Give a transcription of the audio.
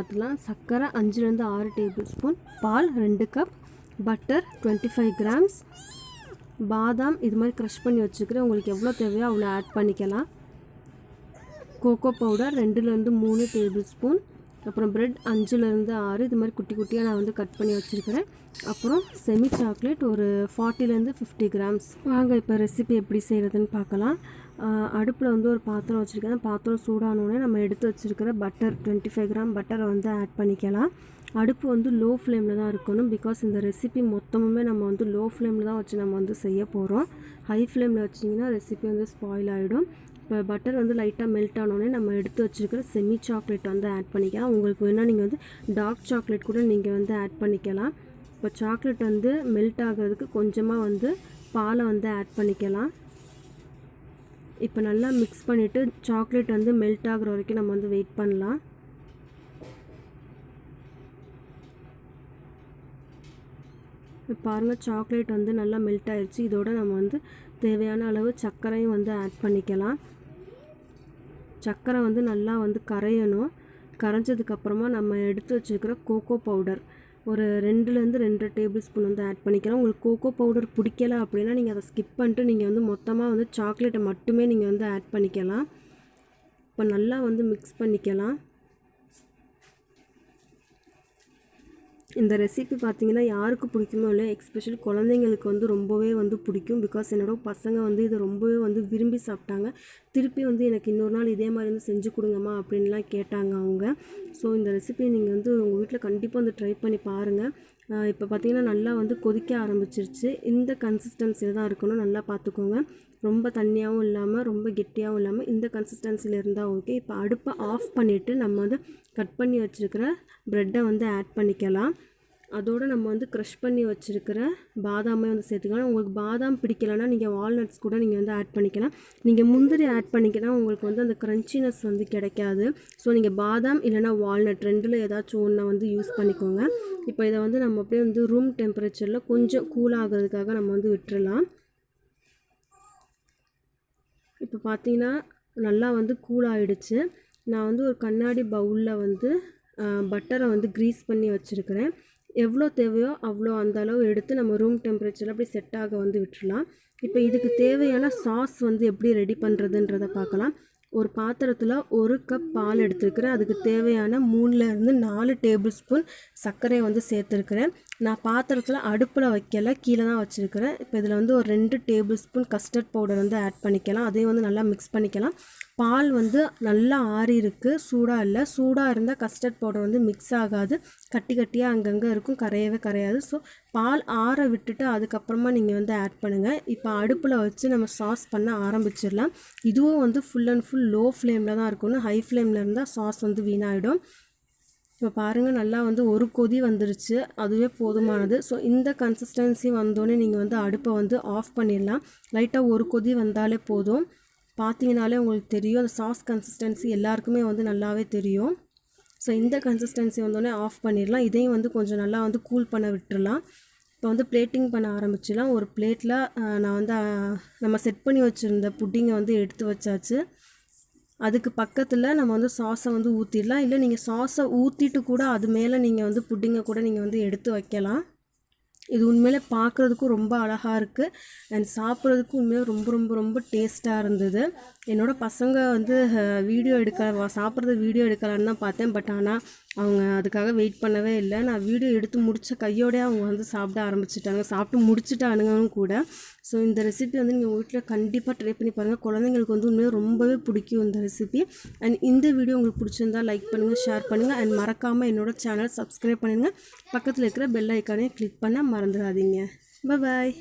பார்த்துக்கலாம். சர்க்கரை 5லேருந்து 6 table spoon, பால் 2 cup, butter 25 grams, பாதாம் இது மாதிரி க்ரஷ் பண்ணி வச்சுக்கிறேன். உங்களுக்கு எவ்வளோ தேவையோ அவ்வளோ ஆட் பண்ணிக்கலாம். கோகோ பவுடர் 2லேருந்து 3 டேபிள் ஸ்பூன், அப்புறம் ப்ரெட் 5லேருந்து 6 இது மாதிரி குட்டி குட்டியாக நான் வந்து கட் பண்ணி வச்சுருக்கிறேன். அப்புறம் செமி சாக்லேட் ஒரு 40லேருந்து 50 கிராம்ஸ். வாங்க இப்போ ரெசிபி எப்படி செய்கிறதுன்னு பார்க்கலாம். அடுப்பில் வந்து ஒரு பாத்திரம் வச்சுருக்கேன். பாத்திரம் சூடானோடனே நம்ம எடுத்து வச்சுருக்கிற பட்டர் 25 கிராம் பட்டரை வந்து ஆட் பண்ணிக்கலாம். அடுப்பு வந்து லோ ஃப்ளேமில் தான் இருக்கணும். பிகாஸ் இந்த ரெசிபி மொத்தமுமே நம்ம வந்து லோ ஃப்ளேமில் தான் வச்சு நம்ம வந்து செய்ய போகிறோம். ஹை ஃப்ளேமில் வச்சிங்கன்னா ரெசிபி வந்து ஸ்பாயில் ஆகிடும். இப்போ பட்டர் வந்து லைட்டாக மெல்ட் ஆனோடனே நம்ம எடுத்து வச்சுருக்கிற செமி சாக்லேட் வந்து ஆட் பண்ணிக்கலாம். உங்களுக்கு வேணால் நீங்கள் வந்து டார்க் சாக்லேட் கூட நீங்கள் வந்து ஆட் பண்ணிக்கலாம். இப்போ சாக்லேட் வந்து மெல்ட் ஆகிறதுக்கு கொஞ்சமாக வந்து பாலை வந்து ஆட் பண்ணிக்கலாம். இப்போ நல்லா மிக்ஸ் பண்ணிவிட்டு சாக்லேட் வந்து மெல்ட் ஆகிற வரைக்கும் நம்ம வந்து வெயிட் பண்ணலாம். பாருங்கள், சாக்லேட் வந்து நல்லா மெல்ட் ஆகிடுச்சு. இதோட நம்ம வந்து தேவையான அளவு சர்க்கரையும் வந்து ஆட் பண்ணிக்கலாம். சர்க்கரை வந்து நல்லா வந்து கரையணும். கரைஞ்சதுக்கப்புறமா நம்ம எடுத்து வச்சுருக்கிற கோகோ பவுடர் ஒரு 2லேருந்து 2 டேபிள் ஸ்பூன் வந்து ஆட் பண்ணிக்கலாம். உங்களுக்கு கோகோ பவுடர் பிடிக்கல அப்படின்னா நீங்கள் அதை ஸ்கிப் பண்ணிட்டு நீங்கள் வந்து மொத்தமாக வந்து சாக்லேட்டை மட்டுமே நீங்கள் வந்து ஆட் பண்ணிக்கலாம். இப்போ நல்லா வந்து மிக்ஸ் பண்ணிக்கலாம். இந்த ரெசிபி பார்த்திங்கன்னா யாருக்கு பிடிக்குமோ இல்லை, எக்ஸ்பெஷலி குழந்தைங்களுக்கு வந்து ரொம்பவே வந்து பிடிக்கும். பிகாஸ் என்னோட பசங்க வந்து இதை ரொம்பவே வந்து விரும்பி சாப்பிட்டாங்க. திருப்பி வந்து எனக்கு இன்னொரு நாள் இதே மாதிரி வந்து செஞ்சு கொடுங்கம்மா அப்படின்லாம் கேட்டாங்க அவங்க. ஸோ இந்த ரெசிபி நீங்கள் வந்து உங்கள் வீட்டில் கண்டிப்பாக வந்து ட்ரை பண்ணி பாருங்கள். இப்போ பார்த்திங்கன்னா நல்லா வந்து கொதிக்க ஆரம்பிச்சிருச்சு. இந்த கன்சிஸ்டன்சியில் தான் இருக்கணும். நல்லா பார்த்துக்கோங்க. ரொம்ப தண்ணியாகவும் இல்லாமல் ரொம்ப கெட்டியாகவும் இல்லாமல் இந்த கன்சிஸ்டன்சியில் இருந்தால் ஓகே. இப்போ அடுப்பை ஆஃப் பண்ணிவிட்டு நம்ம வந்து கட் பண்ணி வச்சுருக்கிற ப்ரெட்டை வந்து ஆட் பண்ணிக்கலாம். அதோடு நம்ம வந்து க்ரஷ் பண்ணி வச்சுருக்கிற பாதாமே வந்து சேர்த்துக்கலாம். உங்களுக்கு பாதாம் பிடிக்கலைன்னா நீங்கள் வால்நட்ஸ் கூட நீங்கள் வந்து ஆட் பண்ணிக்கலாம். நீங்கள் முந்திரி ஆட் பண்ணிக்கலாம், உங்களுக்கு வந்து அந்த க்ரன்ச்சினஸ் வந்து கிடைக்காது. ஸோ நீங்கள் பாதாம் இல்லைனா வால்நட் 2ல் ஏதாச்சும் ஒன்றை வந்து யூஸ் பண்ணிக்கோங்க. இப்போ இதை வந்து நம்ம அப்படியே வந்து ரூம் டெம்பரேச்சரில் கொஞ்சம் கூல் ஆகிறதுக்காக நம்ம வந்து விட்டுறலாம். இப்போ பார்த்தீங்கன்னா நல்லா வந்து கூல் ஆகிடுச்சு. நான் வந்து ஒரு கண்ணாடி பவுலில் வந்து பட்டரை வந்து க்ரீஸ் பண்ணி வச்சுருக்கிறேன். எவ்வளோ தேவையோ அவ்வளோ அந்த அளவு எடுத்து நம்ம ரூம் டெம்பரேச்சரில் அப்படி செட் ஆக வந்து விட்டுடலாம். இப்போ இதுக்கு தேவையான சாஸ் வந்து எப்படி ரெடி பண்ணுறதுன்றதை பார்க்கலாம். ஒரு பாத்திரத்தில் 1 கப் பால் எடுத்துருக்கிறேன். அதுக்கு தேவையான 3லேருந்து 4 டேபிள் ஸ்பூன் சர்க்கரையை வந்து சேர்த்துருக்கிறேன். நான் பாத்திரத்தில் அடுப்பில் வைக்கல, கீழே தான் வச்சுருக்கிறேன். இப்போ இதில் வந்து ஒரு 2 டேபிள் ஸ்பூன் கஸ்டர்ட் பவுடர் வந்து ஆட் பண்ணிக்கலாம். அதையும் வந்து நல்லா மிக்ஸ் பண்ணிக்கலாம். பால் வந்து நல்லா ஆறி இருக்குது, சூடாக இல்லை. சூடாக இருந்தால் கஸ்டர்ட் பவுடர் வந்து மிக்ஸ் ஆகாது, கட்டி கட்டியாக அங்கங்கே இருக்கும், கரையவே கரையாது. ஸோ பால் ஆற விட்டுட்டு அதுக்கப்புறமா நீங்கள் வந்து ஆட் பண்ணுங்கள். இப்போ அடுப்பில் வச்சு நம்ம சாஸ் பண்ண ஆரம்பிச்சிடலாம். இதுவும் வந்து ஃபுல் அண்ட் ஃபுல் லோ ஃப்ளேமில் தான் இருக்கணும். ஹை ஃப்ளேமில் இருந்தால் சாஸ் வந்து வீணாகிடும். இப்போ பாருங்கள், நல்லா வந்து ஒரு கொதி வந்துருச்சு, அதுவே போதுமானது. ஸோ இந்த கன்சிஸ்டன்சி வந்தோடனே நீங்கள் வந்து அடுப்பை வந்து ஆஃப் பண்ணிடலாம். லைட்டாக ஒரு கொதி வந்தாலே போதும். பார்த்தீங்கனாலே உங்களுக்கு தெரியும், அந்த சாஸ் கன்சிஸ்டன்சி எல்லாருக்குமே வந்து நல்லாவே தெரியும். ஸோ இந்த கன்சிஸ்டன்சி வந்தோடனே ஆஃப் பண்ணிடலாம். இதையும் வந்து கொஞ்சம் நல்லா வந்து கூல் பண்ண விட்டுடலாம். இப்போ வந்து பிளேட்டிங் பண்ண ஆரம்பிச்சிடலாம். ஒரு பிளேட்டில் நான் வந்து நம்ம செட் பண்ணி வச்சுருந்த புட்டிங்கை வந்து எடுத்து வச்சாச்சு. அதுக்கு பக்கத்தில் நம்ம வந்து சாஸை வந்து ஊற்றிடலாம். இல்லை நீங்கள் சாஸை ஊற்றிட்டு கூட அது மேலே நீங்கள் வந்து புட்டிங்கை கூட நீங்கள் வந்து எடுத்து வைக்கலாம். இது உண்மையிலே பார்க்குறதுக்கும் ரொம்ப அழகாக இருக்குது அண்ட் சாப்பிட்றதுக்கும் உண்மையிலே ரொம்ப ரொம்ப ரொம்ப டேஸ்ட்டாக இருந்தது. என்னோடய பசங்க வந்து வீடியோ சாப்பிட்றது வீடியோ எடுக்கலான்னு தான் பார்த்தேன். பட் ஆனால் அவங்க அதுக்காக வெயிட் பண்ணவே இல்லை. நான் வீடியோ எடுத்து முடித்த கையோடய அவங்க வந்து சாப்பிட ஆரம்பிச்சிட்டாங்க, சாப்பிட்டு முடிச்சுட்டானுங்களும் கூட. ஸோ இந்த ரெசிபி வந்து நீங்கள் வீட்டில் கண்டிப்பாக ட்ரை பண்ணி பாருங்கள். குழந்தைங்களுக்கு வந்து உண்மையாக ரொம்பவே பிடிக்கும் இந்த ரெசிபி. அண்ட் இந்த வீடியோ உங்களுக்கு பிடிச்சிருந்தால் லைக் பண்ணுங்கள், ஷேர் பண்ணுங்கள் அண்ட் மறக்காமல் என்னோடய சேனல் சப்ஸ்கிரைப் பண்ணுங்கள். பக்கத்தில் இருக்கிற பெல் ஐக்கானே கிளிக் பண்ண மறந்துடாதீங்க. பாய்.